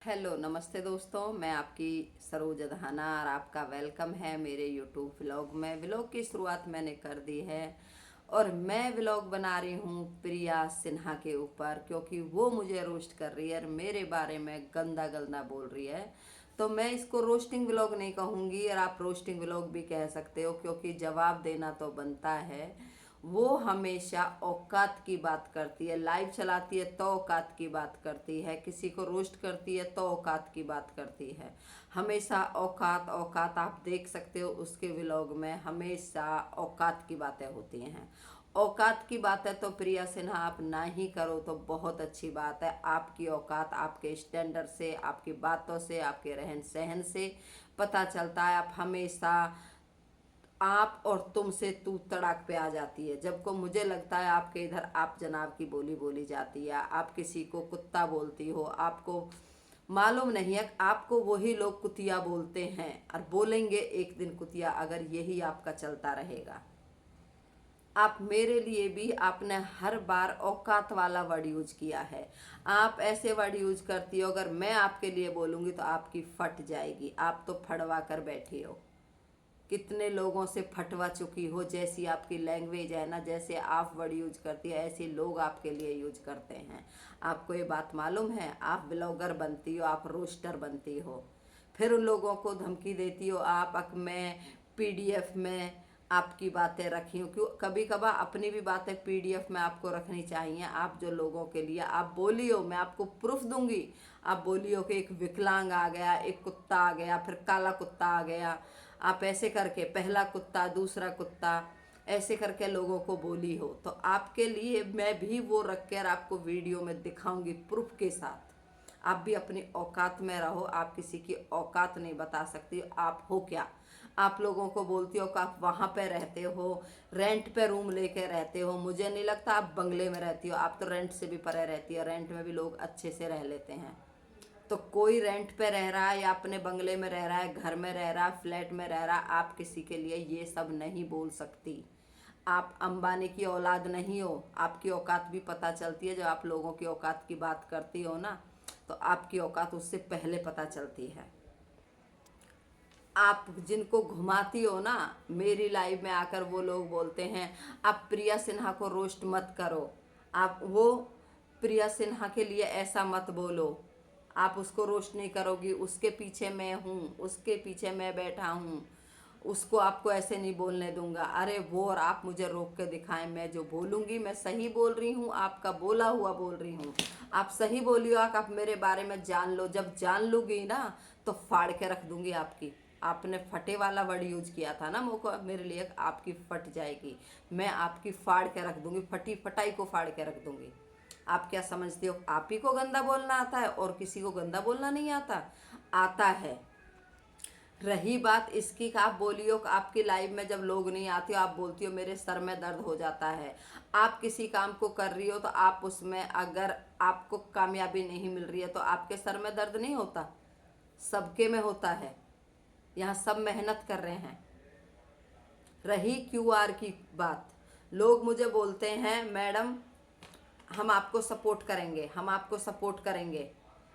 Hello नमस्ते दोस्तों, मैं आपकी सरोज अधाना और आपका वेलकम है मेरे यूट्यूब व्लॉग में। व्लॉग की शुरुआत मैंने कर दी है और मैं व्लॉग बना रही हूँ प्रिया सिन्हा के ऊपर, क्योंकि वो मुझे रोस्ट कर रही है और मेरे बारे में गंदा गंदा बोल रही है। तो मैं इसको रोस्टिंग व्लॉग नहीं कहूँगी और आप रोस्टिंग व्लॉग भी कह सकते हो, क्योंकि जवाब देना तो बनता है। वो हमेशा औकात की बात करती है, लाइव चलाती है तो औकात की बात करती है, किसी को रोस्ट करती है तो औकात की बात करती है। हमेशा औकात औकात, आप देख सकते हो उसके व्लॉग में हमेशा औकात की बातें होती हैं। औकात की बात है तो प्रिया सिन्हा आप ना ही करो तो बहुत अच्छी बात है। आपकी औकात आपके स्टैंडर्ड से, आपकी बातों से, आपके रहन सहन से पता चलता है। आप हमेशा आप और तुम से तू तड़ाक पे आ जाती है। जब को मुझे लगता है आपके इधर आप जनाब की बोली बोली जाती है, आप किसी को कुत्ता बोलती हो, आपको मालूम नहीं है आपको वही लोग कुतिया बोलते हैं और बोलेंगे एक दिन कुतिया, अगर यही आपका चलता रहेगा। आप मेरे लिए भी आपने हर बार औकात वाला वर्ड यूज किया है। आप ऐसे वर्ड यूज करती हो, अगर मैं आपके लिए बोलूँगी तो आपकी फट जाएगी। आप तो फटवा कर बैठी हो, कितने लोगों से फटवा चुकी हो। जैसी आपकी लैंग्वेज है ना, जैसे आप वर्ड यूज करती है, ऐसे लोग आपके लिए यूज करते हैं। आपको ये बात मालूम है? आप ब्लॉगर बनती हो, आप रोस्टर बनती हो, फिर उन लोगों को धमकी देती हो आप मैं पीडीएफ में आपकी बातें रखी हूँ। क्यों? कभी कभार अपनी भी बातें पीडीएफ में आपको रखनी चाहिए। आप जो लोगों के लिए आप बोली हो, मैं आपको प्रूफ दूंगी। आप बोली हो कि एक विकलांग आ गया, एक कुत्ता आ गया, फिर काला कुत्ता आ गया, आप ऐसे करके पहला कुत्ता दूसरा कुत्ता ऐसे करके लोगों को बोली हो, तो आपके लिए मैं भी वो रख कर आपको वीडियो में दिखाऊंगी प्रूफ के साथ। आप भी अपनी औकात में रहो, आप किसी की औकात नहीं बता सकती। आप हो क्या? आप लोगों को बोलती हो कि आप वहाँ पे रहते हो, रेंट पे रूम लेके रहते हो। मुझे नहीं लगता आप बंगले में रहती हो, आप तो रेंट से भी परे रहती हो। रेंट में भी लोग अच्छे से रह लेते हैं। तो कोई रेंट पे रह रहा है या अपने बंगले में रह रहा है, घर में रह रहा है, फ्लैट में रह रहा है, आप किसी के लिए ये सब नहीं बोल सकती। आप अंबानी की औलाद नहीं हो। आपकी औकात भी पता चलती है जब आप लोगों की औकात की बात करती हो ना, तो आपकी औकात उससे पहले पता चलती है। आप जिनको घुमाती हो ना, मेरी लाइफ में आकर वो लोग बोलते हैं आप प्रिया सिन्हा को रोस्ट मत करो, आप वो प्रिया सिन्हा के लिए ऐसा मत बोलो, आप उसको रोस्ट नहीं करोगी, उसके पीछे मैं हूँ, उसके पीछे मैं बैठा हूँ, उसको आपको ऐसे नहीं बोलने दूंगा। अरे वो और आप मुझे रोक के दिखाएं, मैं जो बोलूँगी मैं सही बोल रही हूँ, आपका बोला हुआ बोल रही हूँ। आप सही बोली हो, आप मेरे बारे में जान लो। जब जान लूँगी ना तो फाड़ के रख दूंगी आपकी। आपने फटे वाला वर्ड यूज किया था ना मुझको, मेरे लिए आपकी फट जाएगी। मैं आपकी फाड़ के रख दूंगी, फटी फटाई को फाड़ के रख दूंगी। आप क्या समझते हो आप ही को गंदा बोलना आता है और किसी को गंदा बोलना नहीं आता? आता है। रही बात इसकी कि आप बोली हो कि आपकी लाइफ में जब लोग नहीं आते हो, आप बोलती हो मेरे सर में दर्द हो जाता है। आप किसी काम को कर रही हो तो आप उसमें अगर आपको कामयाबी नहीं मिल रही है तो आपके सर में दर्द नहीं होता? सबके में होता है। यहाँ सब मेहनत कर रहे हैं। रही क्यूआर की बात, लोग मुझे बोलते हैं मैडम हम आपको सपोर्ट करेंगे, हम आपको सपोर्ट करेंगे,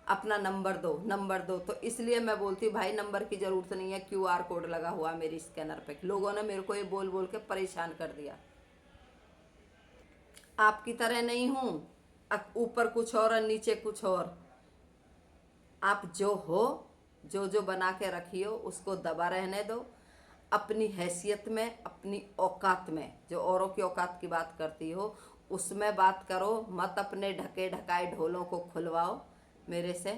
अपना नंबर दो, नंबर दो। तो इसलिए मैं बोलती हूँ भाई नंबर की ज़रूरत नहीं है, क्यूआर कोड लगा हुआ मेरी स्कैनर पे। लोगों ने मेरे को ये बोल बोल के परेशान कर दिया। आपकी तरह नहीं हूँ, ऊपर कुछ और नीचे कुछ और। आप जो हो, जो जो बना के रखी हो उसको दबा रहने दो। अपनी हैसियत में, अपनी औकात में, जो औरों की औकात की बात करती हो उसमें बात करो, मत अपने ढके ढकाए ढोलों को खुलवाओ मेरे से।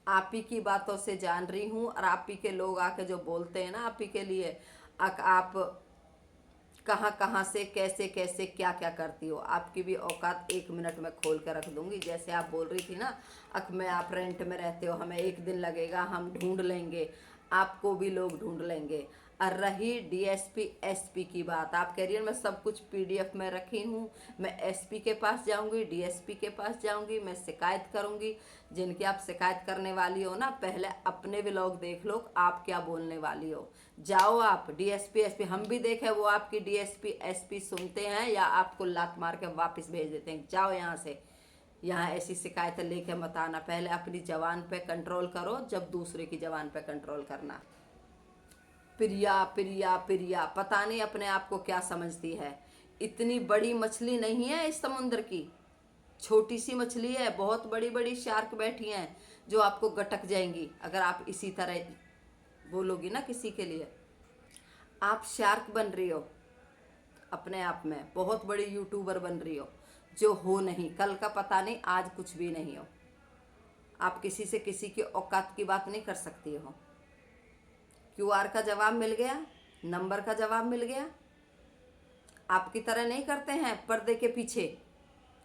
आप ही की बातों से जान रही हूँ और आप ही के लोग आके जो बोलते हैं ना आप ही के लिए, आप कहाँ कहाँ से कैसे कैसे क्या क्या करती हो। आपकी भी औकात 1 मिनट में खोल कर रख दूंगी। जैसे आप बोल रही थी ना मैं आप रेंट में रहते हो, हमें एक दिन लगेगा, हम ढूंढ लेंगे, आपको भी लोग ढूंढ लेंगे। और रही डीएसपी एसपी की बात, आप कह रही है मैं सब कुछ पीडीएफ में रखी हूँ, मैं एसपी के पास जाऊँगी, डीएसपी के पास जाऊँगी, मैं शिकायत करूँगी। जिनकी आप शिकायत करने वाली हो ना, पहले अपने व्लॉग देख लो आप क्या बोलने वाली हो। जाओ आप डीएसपी एसपी, हम भी देखें वो आपकी डीएसपी एसपी सुनते हैं या आपको लात मार के वापस भेज देते हैं। जाओ यहाँ से, यहाँ ऐसी शिकायतें लेके मत आना। पहले अपनी जबान पे कंट्रोल करो, जब दूसरे की जबान पे कंट्रोल करना। प्रिया प्रिया प्रिया, पता नहीं अपने आप को क्या समझती है। इतनी बड़ी मछली नहीं है इस समुद्र की, छोटी सी मछली है। बहुत बड़ी बड़ी शार्क बैठी हैं जो आपको गटक जाएंगी अगर आप इसी तरह बोलोगी ना किसी के लिए। आप शार्क बन रही हो अपने आप में, बहुत बड़ी यूट्यूबर बन रही हो जो हो नहीं। कल का पता नहीं, आज कुछ भी नहीं हो। आप किसी से किसी की औकात की बात नहीं कर सकती हो। क्यूआर का जवाब मिल गया, नंबर का जवाब मिल गया। आपकी तरह नहीं करते हैं पर्दे के पीछे,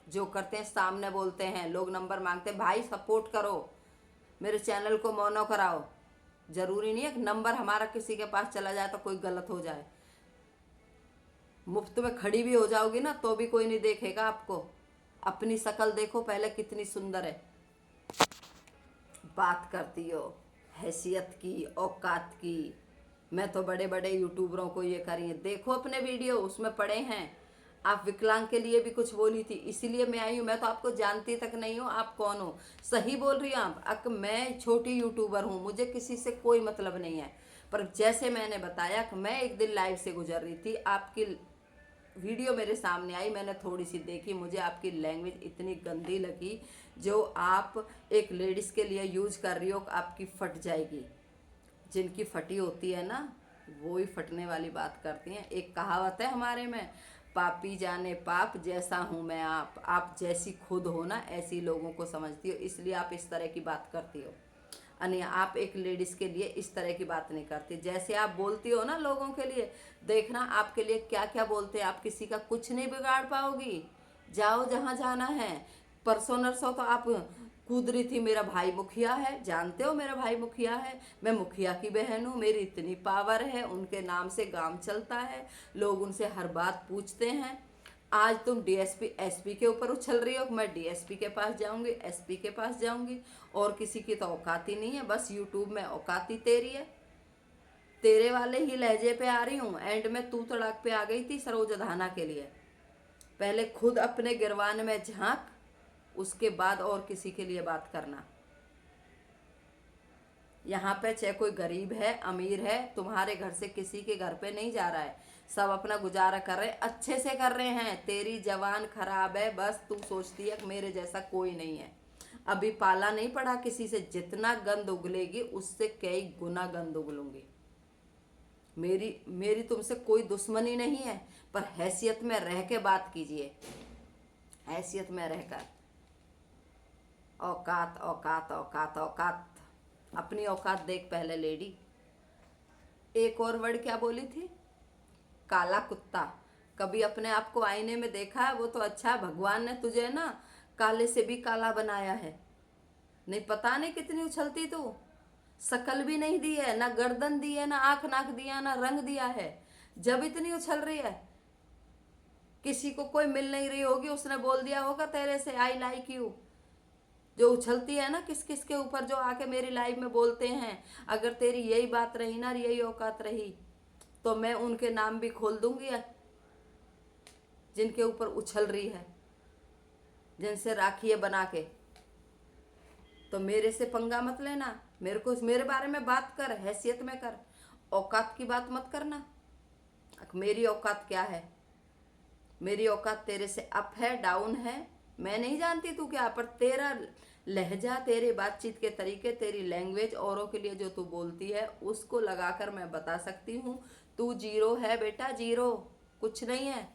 जो करते हैं सामने बोलते हैं। लोग नंबर मांगते हैं, भाई सपोर्ट करो, मेरे चैनल को मोनो कराओ। जरूरी नहीं है कि नंबर हमारा किसी के पास चला जाए तो कोई गलत हो जाए। मुफ्त में खड़ी भी हो जाओगी ना तो भी कोई नहीं देखेगा आपको। अपनी शक्ल देखो पहले कितनी सुंदर है। बात करती हो हैसियत की, औकात की। मैं तो बड़े बड़े यूट्यूबरों को ये करिए, देखो अपने वीडियो, उसमें पड़े हैं। आप विकलांग के लिए भी कुछ बोली थी, इसीलिए मैं आई हूँ। मैं तो आपको जानती तक नहीं हूँ, आप कौन हो। सही बोल रही हूँ आप। मैं छोटी यूट्यूबर हूँ, मुझे किसी से कोई मतलब नहीं है। पर जैसे मैंने बताया कि मैं एक दिन लाइव से गुजर रही थी, आपकी वीडियो मेरे सामने आई, मैंने थोड़ी सी देखी। मुझे आपकी लैंग्वेज इतनी गंदी लगी, जो आप एक लेडीज़ के लिए यूज कर रही हो, आपकी फट जाएगी। जिनकी फटी होती है ना, वो ही फटने वाली बात करती हैं। एक कहावत है हमारे में, पापी जाने पाप, जैसा हूँ मैं आप जैसी खुद हो ना ऐसी लोगों को समझती हो, इसलिए आप इस तरह की बात करती हो। अन्य आप एक लेडीज़ के लिए इस तरह की बात नहीं करती। जैसे आप बोलती हो ना लोगों के लिए, देखना आपके लिए क्या क्या बोलते हैं। आप किसी का कुछ नहीं बिगाड़ पाओगी, जाओ जहाँ जाना है। परसों नरसों तो आप कूद रही थी, मेरा भाई मुखिया है, जानते हो मेरा भाई मुखिया है, मैं मुखिया की बहन हूँ, मेरी इतनी पावर है, उनके नाम से काम चलता है, लोग उनसे हर बात पूछते हैं। आज तुम डीएसपी एसपी के ऊपर उछल रही हो, मैं डीएसपी के पास जाऊंगी, एसपी के पास जाऊंगी। और किसी की तो औकात ही नहीं है, बस यूट्यूब में औकात ही तेरी है। तेरे वाले ही लहजे पे आ रही हूँ। एंड में तू तड़ाक पे आ गई थी सरोज धाना के लिए। पहले खुद अपने गिरवान में झांक, उसके बाद और किसी के लिए बात करना। यहाँ पे चाहे कोई गरीब है अमीर है, तुम्हारे घर से किसी के घर पे नहीं जा रहा है। सब अपना गुजारा कर रहे हैं, अच्छे से कर रहे हैं। तेरी जवान खराब है, बस तू सोचती है कि मेरे जैसा कोई नहीं है। अभी पाला नहीं पड़ा किसी से, जितना गंद उगलेगी उससे कई गुना गंद उगलूंगी। मेरी मेरी तुमसे कोई दुश्मनी नहीं है, पर हैसियत में रह के बात कीजिए। हैसियत में रहकर, औकात औकात औकात औकात। अपनी औकात देख पहले लेडी। एक और वर्ड क्या बोली थी, काला कुत्ता। कभी अपने आप को आईने में देखा है? वो तो अच्छा, भगवान ने तुझे ना काले से भी काला बनाया है। नहीं पता नहीं कितनी उछलती तू, शकल भी नहीं दी है, ना गर्दन दी है, ना आंख नाक दिया, ना रंग दिया है। जब इतनी उछल रही है, किसी को कोई मिल नहीं रही होगी, उसने बोल दिया होगा तेरे से आई लाइक यू। जो उछलती है ना किस किस के ऊपर, जो आके मेरी लाइफ में बोलते हैं, अगर तेरी यही बात रही ना, यही औकात रही, तो मैं उनके नाम भी खोल दूंगी जिनके ऊपर उछल रही है, जिनसे राखी है बना के। तो मेरे से पंगा मत लेना, मेरे बारे में बात कर, हैसियत में कर, औकात की बात मत करना। मेरी औकात क्या है? मेरी औकात तेरे से अप है डाउन है मैं नहीं जानती तू क्या, पर तेरा लहजा, तेरे बातचीत के तरीके, तेरी लैंग्वेज, औरों के लिए जो तू बोलती है, उसको लगाकर मैं बता सकती हूँ तू जीरो है बेटा, जीरो, कुछ नहीं है।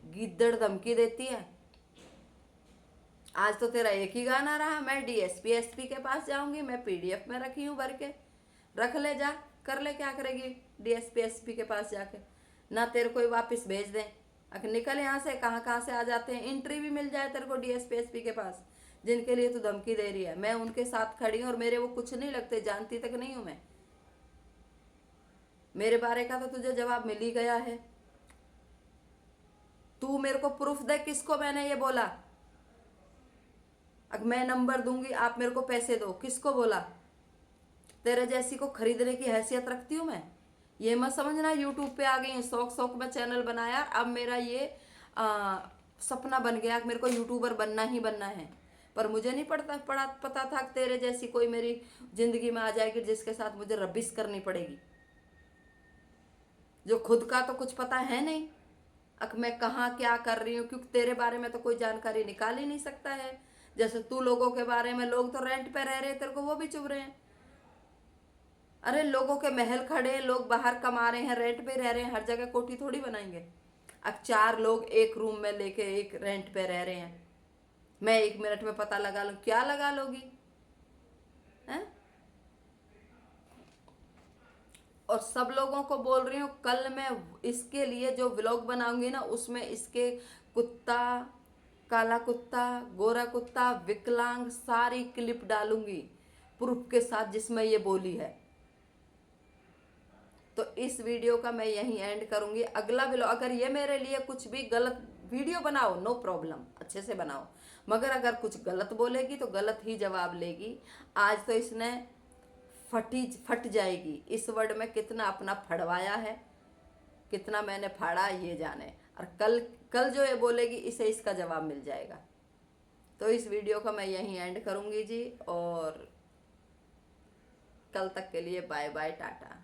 गिद्दड़ धमकी देती है। आज तो तेरा एक ही गाना रहा, मैं डीएसपी एसपी के पास जाऊंगी, मैं पीडीएफ में रखी हूँ भर के। रख ले, जा कर ले, क्या करेगी डीएसपी एसपी के पास जाके? ना तेरे को वापस भेज दें, निकल यहाँ से। कहाँ कहाँ से आ जाते हैं, एंट्री भी मिल जाए तेरे को डीएसपी एसपी के पास, जिनके लिए तू धमकी दे रही है। मैं उनके साथ खड़ी हूँ और मेरे वो कुछ नहीं लगते, जानती तक नहीं हूँ मैं। मेरे बारे का तो तुझे जवाब मिल ही गया है। तू मेरे को प्रूफ दे किसको मैंने ये बोला। अब मैं नंबर दूंगी, आप मेरे को पैसे दो, किसको बोला? तेरे जैसी को खरीदने की हैसियत रखती हूँ मैं? ये मत समझना यूट्यूब पे आ गई है, शौक शौक में चैनल बनाया, अब मेरा ये सपना बन गया कि मेरे को यूट्यूबर बनना ही बनना है। पर मुझे नहीं पता था कि तेरे जैसी कोई मेरी जिंदगी में आ जाएगी जिसके साथ मुझे रबिश करनी पड़ेगी, जो खुद का तो कुछ पता है नहीं अब मैं कहाँ क्या कर रही हूँ, क्योंकि तेरे बारे में तो कोई जानकारी निकाल ही नहीं सकता है। जैसे तू लोगों के बारे में, लोग तो रेंट पे रह रहे हैं, तेरे को वो भी चुभ रहे हैं। अरे लोगों के महल खड़े हैं, लोग बाहर कमा रहे हैं, रेंट पे रह रहे हैं, हर जगह कोठी थोड़ी बनाएंगे। अब 4 लोग एक रूम में लेके एक रेंट पे रह रहे हैं, मैं 1 मिनट में पता लगा लूँ, क्या लगा लोगी हैं? और सब लोगों को बोल रही हूँ, कल मैं इसके लिए जो व्लॉग बनाऊंगी ना, उसमें इसके कुत्ता, काला कुत्ता, गोरा कुत्ता, विकलांग, सारी क्लिप डालूंगी प्रूफ के साथ जिसमें ये बोली है। तो इस वीडियो का मैं यहीं एंड करूंगी। अगला व्लॉग, अगर ये मेरे लिए कुछ भी गलत वीडियो बनाओ, नो प्रॉब्लम, अच्छे से बनाओ, मगर अगर कुछ गलत बोलेगी तो गलत ही जवाब लेगी। आज तो इसने फट जाएगी। इस वर्ड में कितना अपना फड़वाया है, कितना मैंने फाड़ा ये जाने। और कल कल जो ये बोलेगी इसे इसका जवाब मिल जाएगा। तो इस वीडियो का मैं यहीं एंड करूंगी जी, और कल तक के लिए बाय बाय, टाटा।